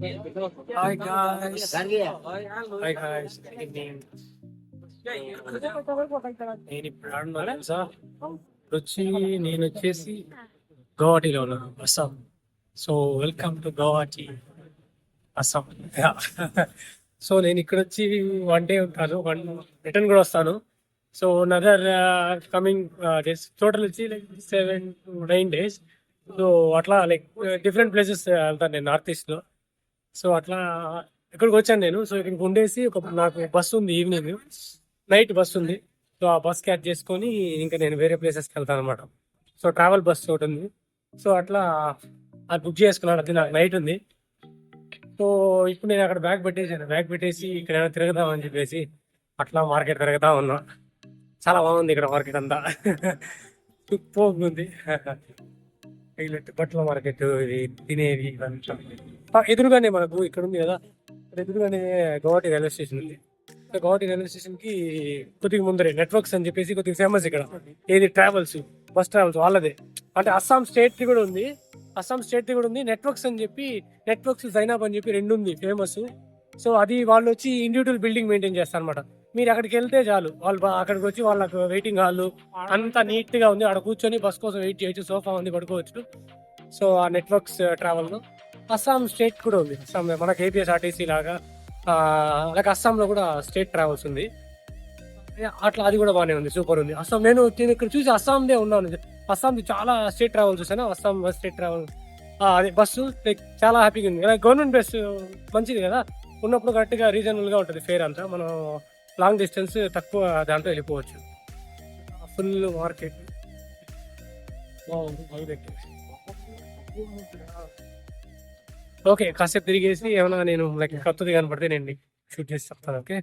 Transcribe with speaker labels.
Speaker 1: Hi guys. Hi guys. Good evening. నేను ఇప్పుడు ఆడున్నా తెలుసా వచ్చి నేను వచ్చేసి గౌహటిలో ఉన్నాను Assam. So welcome to Guwahati Assam. So నేను ఇక్కడ వచ్చి 1 day ఉంటాను, రిటర్న్ కూడా వస్తాను. So other coming days total వచ్చి లైక్ 7 to 9 days. సో అట్లా లైక్ డిఫరెంట్ ప్లేసెస్ వెళ్తాను నేను నార్త్ ఈస్ట్లో. సో అట్లా ఇక్కడికి వచ్చాను నేను. సో ఇక్కడికి ఉండేసి నాకు బస్సు ఉంది, ఈవినింగ్ నైట్ బస్సు ఉంది. సో ఆ బస్ క్యాచ్ చేసుకొని ఇంకా నేను వేరే ప్లేసెస్కి వెళ్తాను అనమాట. సో ట్రావెల్ బస్ ఒకటి ఉంది. సో అట్లా అది బుక్ చేసుకున్నాను, అది నాకు నైట్ ఉంది. సో ఇప్పుడు నేను అక్కడ బ్యాగ్ పెట్టేసి ఇక్కడ ఏమైనా తిరుగుదామని చెప్పేసి అట్లా మార్కెట్ తిరుగుతా ఉన్నా. చాలా బాగుంది ఇక్కడ మార్కెట్ అంతా. పోగుంది. బట్టల మార్కెట్, ఇది తినేవి ఇవంతా ఎదురుగానే మనకు ఇక్కడ ఉంది కదా. ఎదురుగానే గౌహటి రైల్వే స్టేషన్ ఉంది. గౌహటి రైల్వే స్టేషన్ కి కొద్దిగా ముందరే నెట్వర్క్స్ అని చెప్పేసి కొద్దిగా ఫేమస్ ఇక్కడ. ఏది ట్రావెల్స్, బస్ ట్రావెల్స్ వాళ్ళదే. అంటే అస్సాం స్టేట్ కూడా ఉంది, నెట్వర్క్స్ అని చెప్పి, నెట్వర్క్స్ జైనాబ్ అని చెప్పి 2 ఉంది ఫేమస్. సో అది వాళ్ళు వచ్చి ఇండివిజువల్ బిల్డింగ్ మెయింటైన్ చేస్తారు అనమాట. మీరు అక్కడికి వెళ్తే చాలు, వాళ్ళు అక్కడికి వచ్చి వాళ్ళకు వెయిటింగ్ హాల్ అంతా నీట్ గా ఉంది. అక్కడ కూర్చొని బస్ కోసం వెయిట్ చేయొచ్చు, సోఫా ఉంది, పడుకోవచ్చు. సో ఆ నెట్వర్క్స్ ట్రావెల్ లో అస్సాం స్టేట్ కూడా ఉంది. అస్సాం మనకి ఏపీఎస్ఆర్టీసీ లాగా అలాగే అస్సాంలో కూడా స్టేట్ ట్రావెల్స్ ఉంది. అట్లా అది కూడా బాగానే ఉంది, సూపర్ ఉంది. నేను ఇక్కడ చూసి అస్సాందే ఉన్నాను. అస్సాంది చాలా స్టేట్ ట్రావెల్స్ చూసాను. అస్సాం స్టేట్ ట్రావెల్ అదే బస్సు లైక్ చాలా హ్యాపీగా ఉంది. గవర్నమెంట్ బస్ మంచిది కదా, ఉన్నప్పుడు కరెక్ట్గా రీజనబుల్గా ఉంటుంది ఫేర్ అంతా. మనం లాంగ్ డిస్టెన్స్ తక్కువ దాంట్లో వెళ్ళిపోవచ్చు. Full market okay. కాసేపు తిరిగేసి ఏమైనా నేను లైక్ కొత్తది కనపడితే నేను షూట్ చేసి చెప్తాను. ఓకే.